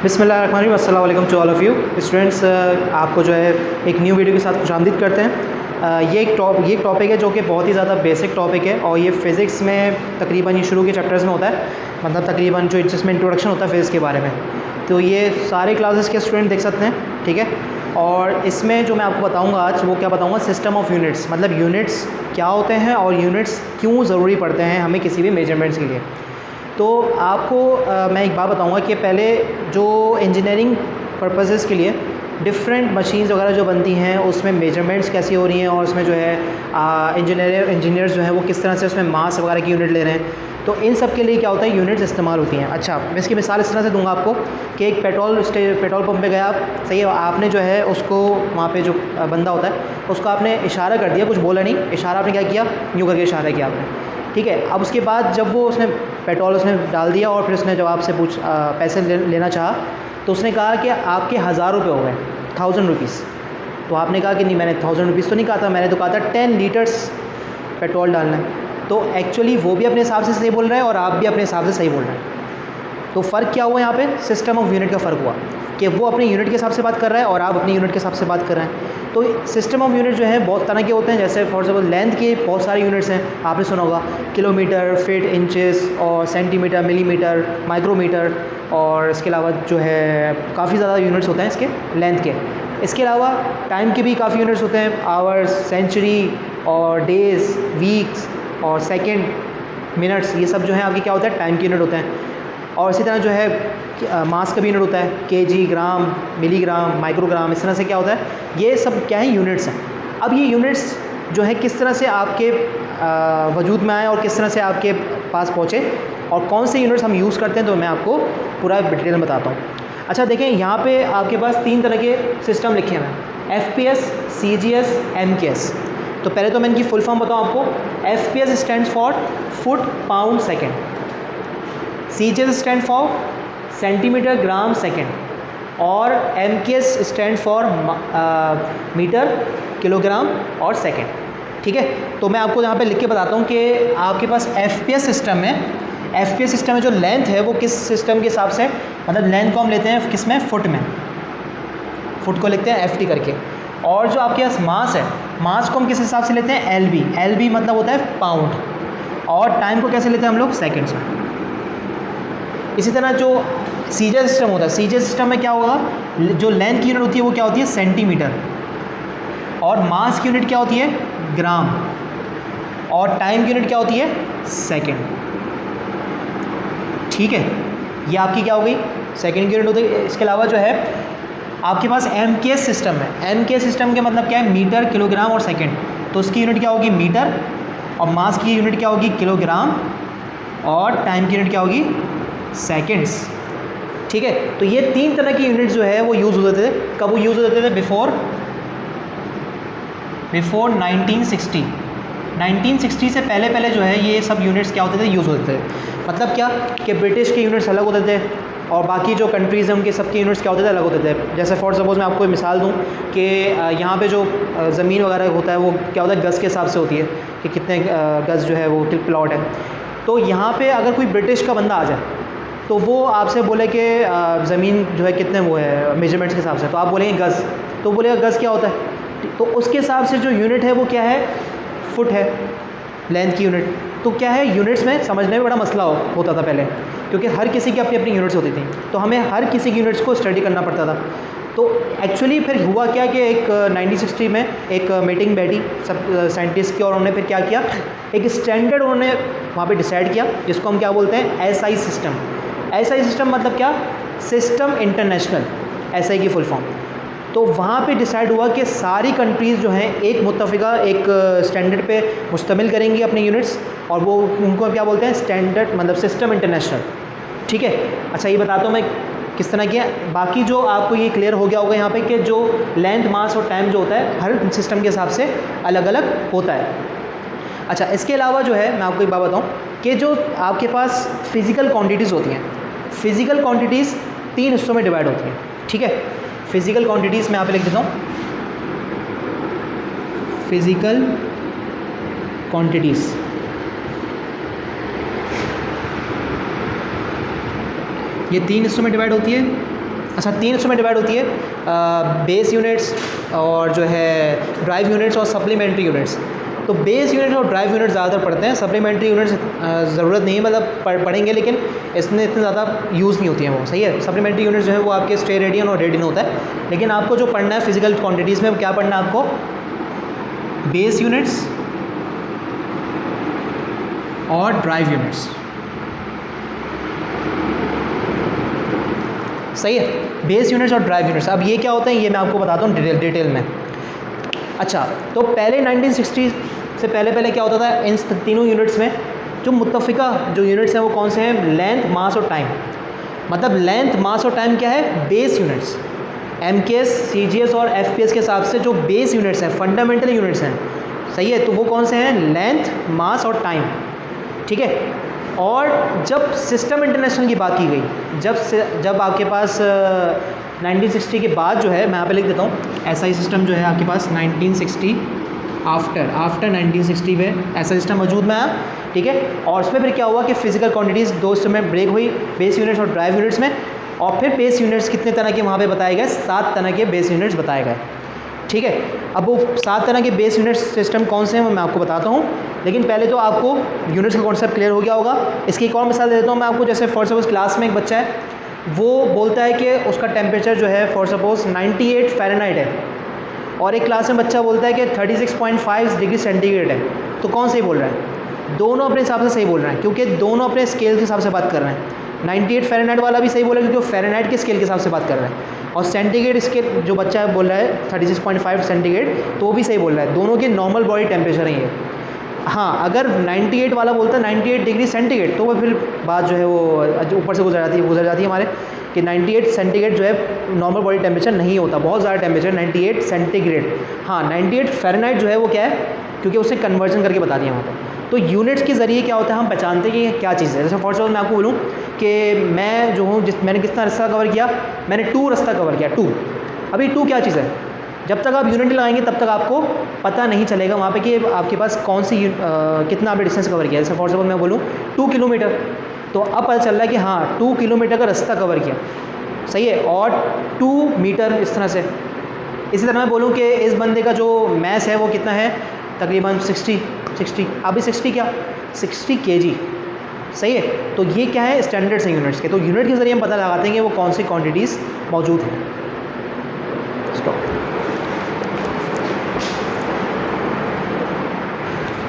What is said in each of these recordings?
बिस्मिल्लाहिर्रहमानिर्रहीम, अस्सलाम वालेकुम to all of you students. आपको जो है एक न्यू वीडियो के साथ खुशामदीद करते हैं। ये एक टॉपिक है जो कि बहुत ही ज़्यादा बेसिक टॉपिक है और ये फ़िज़िक्स में तकरीबन ये शुरू के चैप्टर्स में होता है, मतलब तकरीबन जो जिसमें इंट्रोडक्शन होता है फ़िज़िक्स के बारे में। तो ये सारे क्लासेस के स्टूडेंट देख सकते हैं, ठीक है। और इसमें जो मैं आपको बताऊँगा आज, वो क्या बताऊँगा, सिस्टम ऑफ यूनिट्स, मतलब यूनिट्स क्या होते हैं और यूनिट्स क्यों ज़रूरी पड़ते हैं हमें किसी भी मेजरमेंट्स के लिए। तो आपको मैं एक बात बताऊंगा कि पहले जो इंजीनियरिंग पर्पसेस के लिए डिफरेंट मशीन्स वगैरह जो बनती हैं उसमें मेजरमेंट्स कैसी हो रही हैं और उसमें जो है इंजीनियर्स जो हैं वो किस तरह से उसमें मास वगैरह की यूनिट ले रहे हैं, तो इन सब के लिए क्या होता है, यूनिट्स इस्तेमाल होती हैं। अच्छा, मैं इसकी मिसाल इस तरह से दूंगा आपको कि एक पेट्रोल पंप पे गया आप, सही है, आपने जो है उसको वहाँ पे जो बंदा होता है उसको आपने इशारा कर दिया, कुछ बोला नहीं, इशारा आपने क्या किया, यूँ करके इशारा किया आपने, ठीक है। अब उसके बाद जब वो उसने पेट्रोल उसने डाल दिया और फिर उसने जब आपसे पैसे लेना चाहा तो उसने कहा कि आपके 1000 रुपये हो गए, 1000 रुपीज़। तो आपने कहा कि नहीं, मैंने 1000 रुपीज़ तो नहीं कहा था, मैंने तो कहा था 10 लीटर्स पेट्रोल डालना है। तो एक्चुअली वो भी अपने हिसाब से सही बोल रहा है और आप भी अपने हिसाब से सही बोल रहे हैं। तो फ़र्क क्या हुआ यहाँ पे, सिस्टम ऑफ यूनिट का फ़र्क हुआ कि वो अपने यूनिट के हिसाब से बात कर रहा है और आप अपनी यूनिट के हिसाब से बात कर रहे हैं। तो सिस्टम ऑफ यूनिट जो है बहुत तरह के होते हैं, जैसे फॉर एग्जाम्पल लेंथ के बहुत सारे यूनिट्स हैं, आपने सुना होगा किलोमीटर, फीट, इंचेस और सेंटीमीटर, मिलीमीटर, माइक्रोमीटर, और इसके अलावा जो है काफ़ी ज़्यादा यूनिट्स होते हैं इसके लेंथ के। इसके अलावा टाइम के भी काफ़ी यूनिट्स होते हैं, आवर्स, सेंचुरी और डेज़, वीक्स और सेकेंड, मिनट्स, ये सब जो है आपके क्या होता है, टाइम के यूनिट होते हैं। और इसी तरह जो है मास का भी यूनिट होता है, केजी, ग्राम, मिलीग्राम, माइक्रोग्राम, इस तरह से क्या होता है, ये सब क्या है, यूनिट्स हैं। अब ये यूनिट्स जो है किस तरह से आपके वजूद में आए और किस तरह से आपके पास पहुँचे और कौन से यूनिट्स हम यूज़ करते हैं, तो मैं आपको पूरा डिटेल में बताता हूँ। अच्छा देखें, यहाँ पे आपके पास 3 तरह के सिस्टम लिखे हैं, FPS, CGS, MKS। तो पहले तो मैं इनकी फुल फॉर्म बताऊँ आपको। FPS stands for foot pound second, CGS stand for centimetre gram second और MKS stand for metre kilogram और सेकेंड, ठीक है। तो मैं आपको यहाँ पे लिख के बताता हूँ कि आपके पास FPS सिस्टम में जो लेंथ है वो किस सिस्टम के हिसाब से, मतलब लेंथ को हम लेते हैं किस में, फुट में, फुट को लिखते हैं FT करके। और जो आपके पास मास है, मास को हम किस हिसाब से लेते हैं, LB मतलब होता है पाउंड, और टाइम को कैसे लेते हैं हम लोग, सेकेंड्स में। इसी तरह जो CGS सिस्टम होता है, CGS सिस्टम में क्या होगा, जो लेंथ की यूनिट होती है वो क्या होती है, सेंटीमीटर, और मास की यूनिट क्या होती है, ग्राम, और टाइम की यूनिट क्या होती है, सेकेंड, ठीक है। ये आपकी क्या हो गई, सेकेंड की यूनिट होती है। इसके अलावा जो है आपके पास MKS सिस्टम है। MKS सिस्टम के मतलब क्या है, मीटर, किलोग्राम और सेकेंड। तो उसकी यूनिट क्या होगी, मीटर, और मास की यूनिट क्या होगी, किलोग्राम, और टाइम की यूनिट क्या होगी, सेकेंड्स, ठीक है। तो ये 3 तरह की यूनिट्स जो है वो यूज़ होते थे। कब वो यूज़ होते थे, बिफोर 1960 से पहले जो है ये सब यूनिट्स क्या होते थे, यूज़ होते थे। मतलब क्या कि ब्रिटिश के यूनिट्स अलग होते थे और बाकी जो कंट्रीज़ हैं उनके सबके यूनिट्स क्या होते थे, अलग होते थे। जैसे फॉर सपोज़ मैं आपको मिसाल दूं कि यहाँ पे जो ज़मीन वगैरह होता है वो क्या होता है, गज़ के हिसाब से होती है कि कितने गज़ जो है वो प्लॉट है। तो यहाँ पे अगर कोई ब्रिटिश का बंदा आ जाए तो वो आपसे बोले कि ज़मीन जो है कितने वो है मेजरमेंट्स के हिसाब से, तो आप बोलेंगे गज़, तो बोलेगा गज़ क्या होता है, तो उसके हिसाब से जो यूनिट है वो क्या है, फुट है, लेंथ की यूनिट। तो क्या है, यूनिट्स में समझने में बड़ा मसला होता था पहले, क्योंकि हर किसी की अपनी अपनी यूनिट्स होती थी, तो हमें हर किसी की यूनिट्स को स्टडी करना पड़ता था। तो एक्चुअली फिर हुआ क्या कि एक 1960 में एक मीटिंग बैठी सब साइंटिस्ट की, और उन्होंने फिर क्या किया, एक स्टैंडर्ड उन्होंने वहाँ पे डिसाइड किया, जिसको हम क्या बोलते हैं, SI सिस्टम। SI सिस्टम मतलब क्या, सिस्टम इंटरनेशनल, SI की फुल फॉर्म। तो वहाँ पे डिसाइड हुआ कि सारी कंट्रीज़ जो हैं एक मुत्तफ़िका एक स्टैंडर्ड पे मुश्तमिल करेंगी अपने यूनिट्स, और वो उनको क्या बोलते हैं, स्टैंडर्ड मतलब सिस्टम इंटरनेशनल, ठीक है। अच्छा, ये बताता हूँ मैं किस तरह किया। बाकी जो आपको ये क्लियर हो गया होगा यहाँ पे कि जो लेंथ, मास और टाइम जो होता है हर सिस्टम के हिसाब से अलग अलग होता है। अच्छा, इसके अलावा जो है मैं आपको एक बात बताऊँ कि जो आपके पास फ़िज़िकल क्वांटिटीज़ होती हैं, फ़िज़िकल क्वांटिटीज़ 3 हिस्सों में डिवाइड होती हैं, ठीक है। फ़िज़िकल क्वांटिटीज़ मैं यहाँ पे लिख देता हूँ, फ़िज़िकल क्वांटिटीज़, ये 3 हिस्सों में डिवाइड होती है। अच्छा 3 हिस्सों में डिवाइड होती है, बेस यूनिट्स और जो है ड्राइव यूनिट्स और सप्लीमेंट्री यूनिट्स। तो बेस यूनिट और ड्राइव यूनिट ज़्यादातर पढ़ते हैं, सप्लीमेंट्री यूनिट्स ज़रूरत नहीं है, मतलब पढ़ेंगे लेकिन इसमें इतने ज़्यादा यूज़ नहीं होती हैं वो, सही है। सप्लीमेंट्री यूनिट जो है वो आपके स्टे रेडियन और रेडियन होता है, लेकिन आपको जो पढ़ना है फिजिकल क्वांटिटीज़ में क्या पढ़ना है आपको, बेस यूनिट्स और ड्राइव यूनिट्स, सही है। बेस यूनिट्स और ड्राइव यूनिट्स, अब ये क्या होता है ये मैं आपको बताता हूँ डिटेल में। अच्छा, तो पहले 1960 से पहले क्या होता था, इन तीनों यूनिट्स में जो मुत्तफ़िका जो यूनिट्स हैं वो कौन से हैं, लेंथ, मास और टाइम। मतलब लेंथ, मास और टाइम क्या है, बेस यूनिट्स। एमकेएस, सीजीएस और एफपीएस के हिसाब से जो बेस यूनिट्स हैं, फंडामेंटल यूनिट्स हैं, सही है, तो वो कौन से हैं, लेंथ, मास और टाइम, ठीक है। और जब सिस्टम इंटरनेशनल की बात की गई, जब आपके पास 1960 के बाद जो है, मैं यहाँ पे लिख देता हूँ, एसआई सिस्टम जो है आपके पास 1960 आफ्टर 1960 में ऐसा सिस्टम मौजूद में आया, ठीक है। और उसमें फिर क्या हुआ कि फिजिकल क्वांटिटीज़ दो सिस्टम में ब्रेक हुई, बेस यूनिट्स और ड्राइव यूनिट्स में। और फिर बेस यूनिट्स कितने तरह के वहाँ पे बताए गए, 7 तरह के बेस यूनिट्स बताए गए, ठीक है। अब वो 7 तरह के बेस यूनिट सिस्टम कौन से हैं वो मैं आपको बताता हूँ, लेकिन पहले तो आपको यूनिट्स का कॉन्सेप्ट क्लियर हो गया होगा। इसकी एक और मिसाल दे देता हूँ मैं आपको। जैसे फॉर सपोज क्लास में एक बच्चा है, वो बोलता है कि उसका टेम्परेचर जो है फॉर सपोज 98 फ़ारेनहाइट है, और एक क्लास में बच्चा बोलता है कि 36.5 डिग्री सेंटीग्रेड है, तो कौन सही बोल रहा है, दोनों अपने हिसाब से सही बोल रहे हैं, क्योंकि दोनों अपने स्केल के हिसाब से बात कर रहे हैं। 98 फ़ारेनहाइट वाला भी सही बोल रहा है क्योंकि वो फ़ारेनहाइट के स्केल के हिसाब से बात कर रहा है, और सेंटीग्रेड स्केल जो बच्चा बोल रहा है 36.5 सेंटीग्रेड, तो वो भी सही बोल रहा है, दोनों के नॉर्मल बॉडी टेम्परेचर हैं ये। हाँ, अगर 98 वाला बोलता है 98 डिग्री सेंटीग्रेड, तो वो फिर बात जो है वो ऊपर से गुजर जाती है हमारे, कि 98 सेंटीग्रेड जो है नॉर्मल बॉडी टेम्परेचर नहीं होता, बहुत ज़्यादा टेम्परेचर 98 सेंटीग्रेड। हाँ, 98 फ़ारेनहाइट जो है वो क्या है, क्योंकि उसे कन्वर्जन करके बता दिया वहाँ पर। तो यूनिट्स के ज़रिए क्या होता है, हम पहचानते हैं कि ये क्या चीज़ है। जैसे फॉर सपोज मैं आपको बोलूँ कि मैं जो हूँ, मैंने कितना रास्ता कवर किया, मैंने 2 रास्ता कवर किया, 2। अभी 2 क्या चीज़ है, जब तक आप यूनिट लगाएंगे तब तक आपको पता नहीं चलेगा वहाँ पे कि आपके पास कौन सी कितना आपने डिस्टेंस कवर किया। जैसे फॉर सपोज मैं बोलूँ 2 किलोमीटर, तो अब पता चल रहा है कि हाँ 2 किलोमीटर का रास्ता कवर किया, सही है, और 2 मीटर इस तरह से। इसी तरह मैं बोलूँ कि इस बंदे का जो मैस है वो कितना है, तकरीबन 60, अभी 60 क्या, 60 kg, सही है। तो ये क्या है, स्टैंडर्ड्स हैं यूनिट्स के। तो यूनिट के ज़रिए हम पता लगाते हैं कि वो कौन सी क्वांटिटीज़ मौजूद हैं। स्टॉप।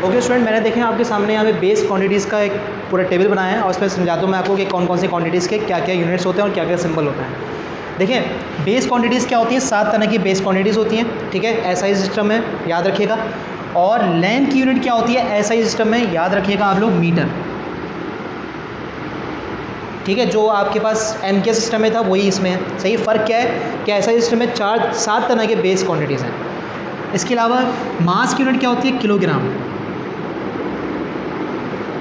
ओके स्टूडेंट, मैंने देखें आपके सामने यहाँ पे बेस क्वांटिटीज़ का एक पूरा टेबल बनाया है, और उसमें समझाता हूँ मैं आपको कि कौन कौन सी क्वांटिटीज़ के क्या क्या यूनिट्स होते हैं और क्या क्या सिंबल होता है। देखें बेस क्वांटिटीज़ क्या होती हैं, 7 तरह की बेस क्वांटिटीज़ होती हैं, ठीक है, एसआई सिस्टम में, याद रखिएगा। और लेंथ की यूनिट क्या होती है एसआई सिस्टम में, याद रखिएगा आप लोग, मीटर, ठीक है। जो आपके पास एमके सिस्टम में था वही इसमें है, सही। फ़र्क क्या है कि एसआई सिस्टम में 7 तरह के बेस क्वांटिटीज़ हैं। इसके अलावा मास की यूनिट क्या होती है,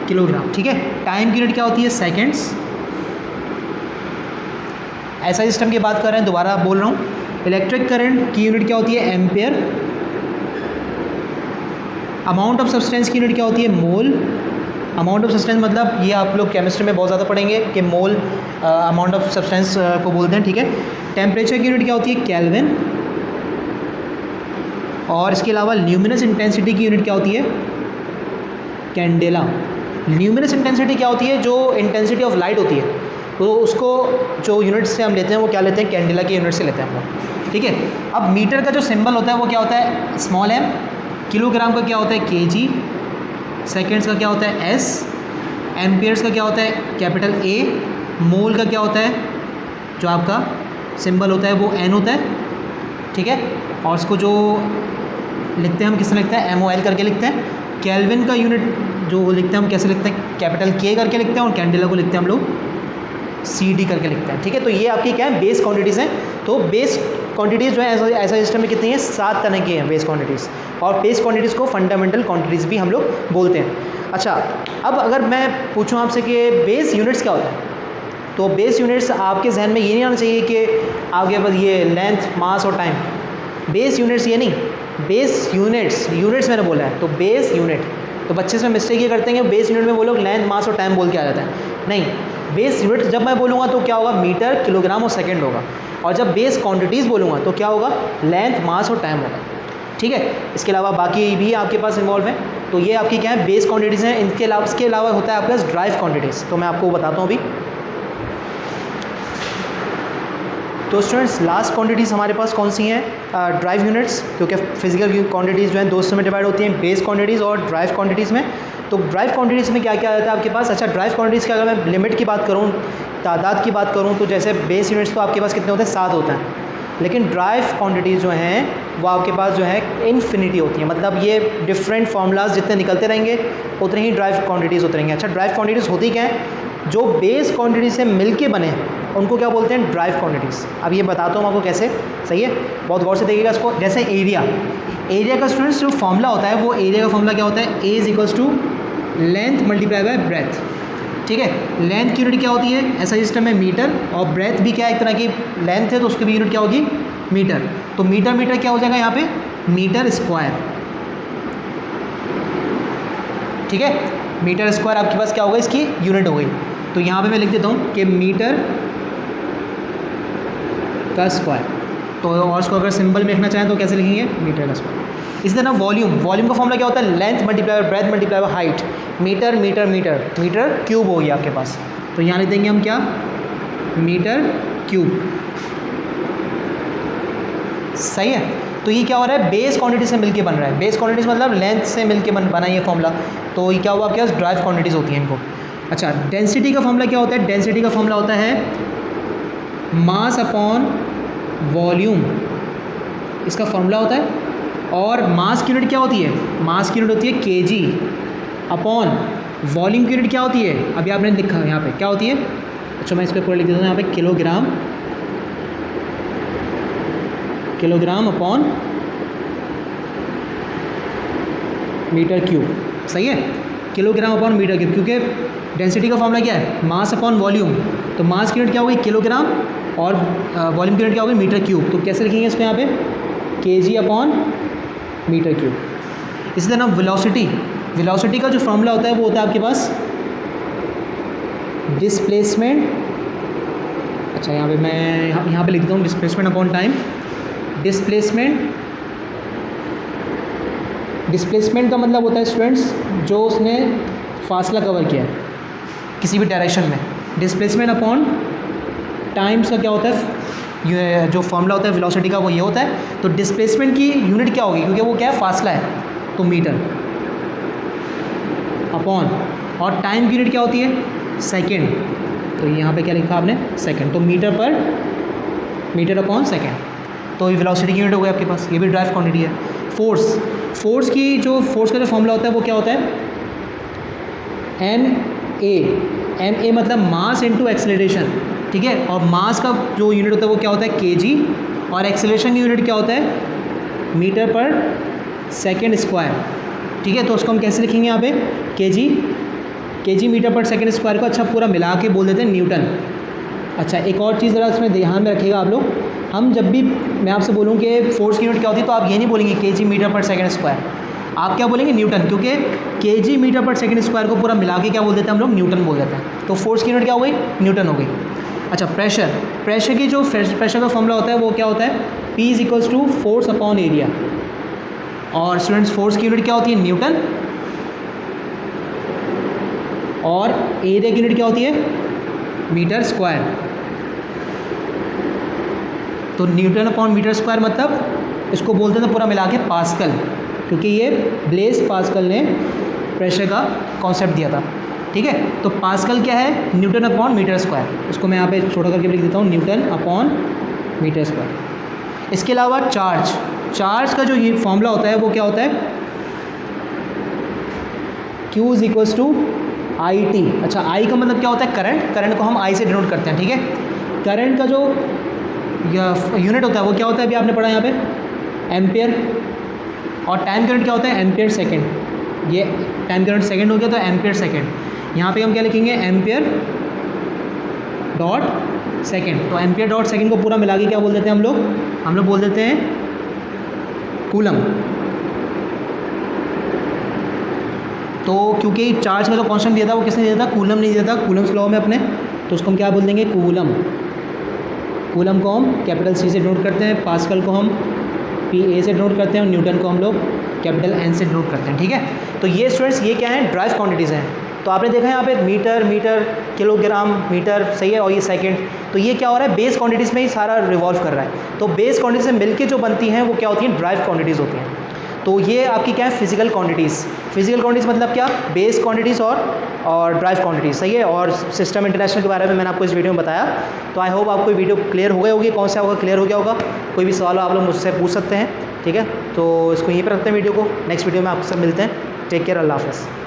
किलोग्राम, ठीक है। टाइम की यूनिट क्या होती है, सेकेंड्स। एसआई सिस्टम की बात कर रहे हैं, दोबारा बोल रहा हूँ। इलेक्ट्रिक करंट की यूनिट क्या होती है, एम्पेयर। अमाउंट ऑफ सब्सटेंस की यूनिट क्या होती है, मोल। अमाउंट ऑफ सब्सटेंस मतलब ये आप लोग केमिस्ट्री में बहुत ज़्यादा पढ़ेंगे कि मोल अमाउंट ऑफ सब्सटेंस को बोलते हैं, ठीक है। टेम्परेचर की यूनिट क्या होती है, केल्विन। और इसके अलावा ल्यूमिनस इंटेंसिटी की यूनिट क्या होती है, कैंडेला। ल्यूमिनस इंटेंसिटी क्या होती है, जो इंटेंसिटी ऑफ लाइट होती है, तो उसको जो यूनिट से हम लेते हैं वो क्या लेते हैं, कैंडेला की यूनिट से लेते हैं हम लोग, ठीक है। अब मीटर का जो सिंबल होता है वो क्या होता है, स्मॉल m। किलोग्राम का क्या होता है, kg। सेकेंड्स का क्या होता है, s। एम्पियर्स का क्या होता है, कैपिटल A। मोल का क्या होता है, जो आपका सिंबल होता है वो n होता है, ठीक है। और उसको जो लिखते हैं हम किससे लिखते हैं, MOL करके लिखते हैं। केल्विन का यूनिट जो लिखते हैं हम कैसे लिखते हैं, कैपिटल K करके लिखते हैं, और कैंडेला को लिखते हैं हम लोग CD करके लिखते हैं, ठीक है। तो ये आपकी क्या है, बेस क्वांटिटीज़ हैं। तो बेस क्वांटिटीज़ जो है ऐसा सिस्टम में कितनी है, 7 तरह की हैं बेस क्वांटिटीज़। और बेस क्वांटिटीज़ को फंडामेंटल क्वांटिटीज़ भी हम लोग बोलते हैं। अच्छा, अब अगर मैं पूछूं आपसे कि बेस यूनिट्स क्या होता है, तो बेस यूनिट्स आपके जहन में ये नहीं आना चाहिए कि आपके पास ये लेंथ, मास और टाइम। बेस यूनिट्स ये नहीं, बेस यूनिट्स मैंने बोला है, तो बेस यूनिट। तो बच्चे इसमें मिस्टेक ये करते हैं कि बेस यूनिट में वो लोग लेंथ, मास और टाइम बोल के आ जाता है। नहीं, बेस यूनिट जब मैं बोलूँगा तो क्या होगा, मीटर, किलोग्राम और सेकंड होगा। और जब बेस क्वांटिटीज़ बोलूँगा तो क्या होगा, लेंथ, मास और टाइम होगा। ठीक है, इसके अलावा बाकी भी आपके पास इन्वॉल्व है। तो ये आपकी क्या है, बेस क्वांटिटीज़ हैं। इसके अलावा होता है आपके पास ड्राइव क्वांटिटीज़। तो मैं आपको बताता हूँ अभी। तो स्टूडेंट्स, लास्ट क्वांटिटीज़ हमारे पास कौन सी हैं, ड्राइव यूनिट्स, क्योंकि फिजिकल क्वांटिटीज़ जो हैं दो हिस्सों में डिवाइड होती हैं, बेस क्वांटिटीज़ और ड्राइव क्वांटिटीज़ में। तो ड्राइव क्वांटिटीज़ में क्या क्या आता है आपके पास। अच्छा, ड्राइव क्वांटिटीज़ की अगर मैं लिमिट की बात करूँ, तादाद की बात करूँ, तो जैसे बेस यूनिट्स तो आपके पास कितने होते हैं, 7 होते हैं। लेकिन ड्राइव क्वांटिटीज़ जो हैं वो आपके पास जो है इन्फिनिटी होती हैं। मतलब ये डिफरेंट फार्मूलाज जितने निकलते रहेंगे उतने ही ड्राइव क्वांटिटीज़ होते रहेंगे। अच्छा, ड्राइव क्वांटिटीज़ होती क्या है, जो बेस क्वांटिटी से मिलके बने उनको क्या बोलते हैं, ड्राइव क्वांटिटीज़। अब ये बताता हूँ आपको कैसे, सही है, बहुत गौर से देखिएगा इसको। जैसे एरिया का स्टूडेंट्स जो फॉर्मूला होता है, वो एरिया का फॉर्मूला क्या होता है, A is equals to length multiply by breadth. ठीक है, लेंथ की यूनिट क्या होती है, ऐसा सिस्टम है मीटर, और ब्रेथ भी क्या है, एक तरह की लेंथ है तो उसकी भी यूनिट क्या होगी, मीटर। तो मीटर क्या हो जाएगा यहाँ पे, मीटर स्क्वायर। ठीक है, मीटर स्क्वायर आपके पास क्या होगा, इसकी यूनिट हो गई। तो यहाँ पे मैं लिख देता हूँ कि मीटर का स्क्वायर। तो और इसको अगर सिंबल में लिखना चाहें तो कैसे लिखेंगे, मीटर का स्क्वायर। इसी तरह वॉल्यूम का फॉर्मूला क्या होता है, length multiply by breadth multiply by height. Metre cube हो गया आपके पास। तो यहाँ लिख देंगे हम क्या, मीटर क्यूब। सही है। तो ये क्या हो रहा है, बेस क्वांटिटी से मिलके बन रहा है। बेस क्वांटिटीज मतलब लेंथ से मिलके बना ये फॉर्मूला। तो ये क्या हुआ आपके पास, ड्राइव क्वांटिटीज़ होती हैं इनको। अच्छा, डेंसिटी का फॉर्मूला क्या होता है, डेंसिटी का फॉर्मूला होता है मास अपॉन वॉल्यूम, इसका फॉर्मूला होता है। और मास की यूनिट क्या होती है, मास की यूनिट होती है केजी अपॉन वॉल्यूम की यूनिट क्या होती है, अभी आपने लिखा यहाँ पे क्या होती है। अच्छा, मैं इस पर पूरा लिख देता हूँ यहाँ पे, किलोग्राम अपॉन मीटर क्यूब। सही है, किलोग्राम अपॉन मीटर क्यूब, क्योंकि डेंसिटी का फॉर्मूला क्या है, मास अपॉन वॉल्यूम। तो मास की यूनिट क्या होगी, किलोग्राम, और वॉल्यूम की यूनिट क्या होगी, मीटर क्यूब। तो कैसे लिखेंगे इसको यहाँ पे, केजी अपॉन मीटर क्यूब। इसी तरह वेलोसिटी का जो फॉर्मूला होता है वो होता है आपके पास डिस्प्लेसमेंट। अच्छा, यहाँ पे मैं यहाँ पे लिख देता हूँ डिस्प्लेसमेंट अपॉन टाइम। डिस्प्लेसमेंट का मतलब होता है स्टूडेंट्स, जो उसने फासला कवर किया है किसी भी डायरेक्शन में। डिस्प्लेसमेंट अपॉन टाइम्स का क्या होता है, ये जो फॉर्मूला होता है वेलोसिटी का वो ये होता है। तो डिस्प्लेसमेंट की यूनिट क्या होगी, क्योंकि वो क्या है, फासला है, तो मीटर अपॉन, और टाइम की यूनिट क्या होती है, सेकंड। तो यहाँ पे क्या लिखा आपने, सेकंड। तो मीटर अपॉन सेकंड। तो ये वेलोसिटी की यूनिट हो गई आपके पास, ये भी ड्राइव क्वांटिटी है। फोर्स का जो फॉर्मूला होता है वो क्या होता है, MA मतलब मास इनटू एक्सेलरेशन। ठीक है, और मास का जो यूनिट होता है वो क्या होता है, केजी, और एक्सेलरेशन की यूनिट क्या होता है, मीटर पर सेकंड स्क्वायर। ठीक है, तो उसको हम कैसे लिखेंगे यहाँ पे, केजी मीटर पर सेकंड स्क्वायर को अच्छा पूरा मिला के बोल देते हैं न्यूटन। अच्छा, एक और चीज़ ज़रा इसमें ध्यान में रखिएगा आप लोग, हम जब भी मैं आपसे बोलूँ कि फोर्स की यूनिट क्या होती है, तो आप ये नहीं बोलेंगे केजी मीटर पर सेकंड स्क्वायर, आप क्या बोलेंगे, न्यूटन, क्योंकि केजी मीटर पर सेकंड स्क्वायर को पूरा मिला के क्या बोल देते हैं हम लोग, न्यूटन बोल देते हैं। तो फोर्स की यूनिट क्या हो गई, न्यूटन हो गई। अच्छा, प्रेशर की जो प्रेशर का फॉर्मूला होता है वो क्या होता है, P is equals to force upon area. और स्टूडेंट्स, फोर्स की यूनिट क्या होती है, न्यूटन, और एरिया की यूनिट क्या होती है, मीटर स्क्वायर। तो न्यूटन अपॉन मीटर स्क्वायर मतलब इसको बोलते हैं पूरा मिला के पास्कल, क्योंकि ये ब्लेस पास्कल ने प्रेशर का कॉन्सेप्ट दिया था। ठीक है, तो पास्कल क्या है, न्यूटन अपॉन मीटर स्क्वायर। उसको मैं यहाँ पे छोटा करके लिख देता हूँ, न्यूटन अपॉन मीटर स्क्वायर। इसके अलावा चार्ज का जो ये फॉर्मूला होता है वो क्या होता है, Q is equals to IT। अच्छा, I का मतलब क्या होता है, करंट को हम I से डिनोट करते हैं। ठीक है, करंट का जो यूनिट होता है वो क्या होता है, अभी आपने पढ़ा यहाँ पे, एम्पियर। और टाइम यूनिट क्या होता है, एम्पियर सेकेंड। ये टाइम यूनिट सेकेंड हो गया, तो एम्पियर सेकेंड। यहाँ पे हम क्या लिखेंगे, एम्पियर डॉट सेकेंड। तो एम्पियर डॉट सेकेंड को पूरा मिला के क्या बोल देते हैं हम लोग बोल देते हैं कूलम। तो क्योंकि चार्ज का जो कांस्टेंट दिया था वो किसने दिया था, कूलम ने दिया था, कूलम्स लॉ में अपने, तो उसको हम क्या बोल देंगे, कूलम। कूलम को हम कैपिटल C से डिनोट करते हैं, पास्कल को हम PA से डिनोट करते हैं और न्यूटन को हम लोग कैपिटल N से डिनोट करते हैं। ठीक है, तो ये स्टूडेंट्स ये क्या है, ड्राइव क्वांटिटीज़ हैं। तो आपने देखा यहाँ पे मीटर, मीटर, किलोग्राम, मीटर, सही है, और ये सेकंड। तो ये क्या हो रहा है, बेस क्वांटिटीज़ में ही सारा रिवॉल्व कर रहा है। तो बेस क्वांटिटीज से मिलके जो बनती हैं वो क्या होती हैं, ड्राइव क्वांटिटीज़ होती हैं। तो ये आपकी क्या है, फिजिकल क्वांटिटीज़। फिजिकल क्वांटिटीज़ मतलब क्या, बेस क्वांटिटीज़ और ड्राइव क्वांटिटीज़, सही है। और सिस्टम इंटरनेशनल के बारे में मैंने आपको इस वीडियो में बताया। तो आई होप आपको वीडियो क्लियर हो गई होगी, कौन सा होगा, क्लियर हो गया होगा। कोई भी सवाल हो आप लोग मुझसे पूछ सकते हैं। ठीक है, तो इसको यहीं पर रखते हैं वीडियो को, नेक्स्ट वीडियो में आपसे मिलते हैं। टेक केयर, अल्लाह हाफ़िज़।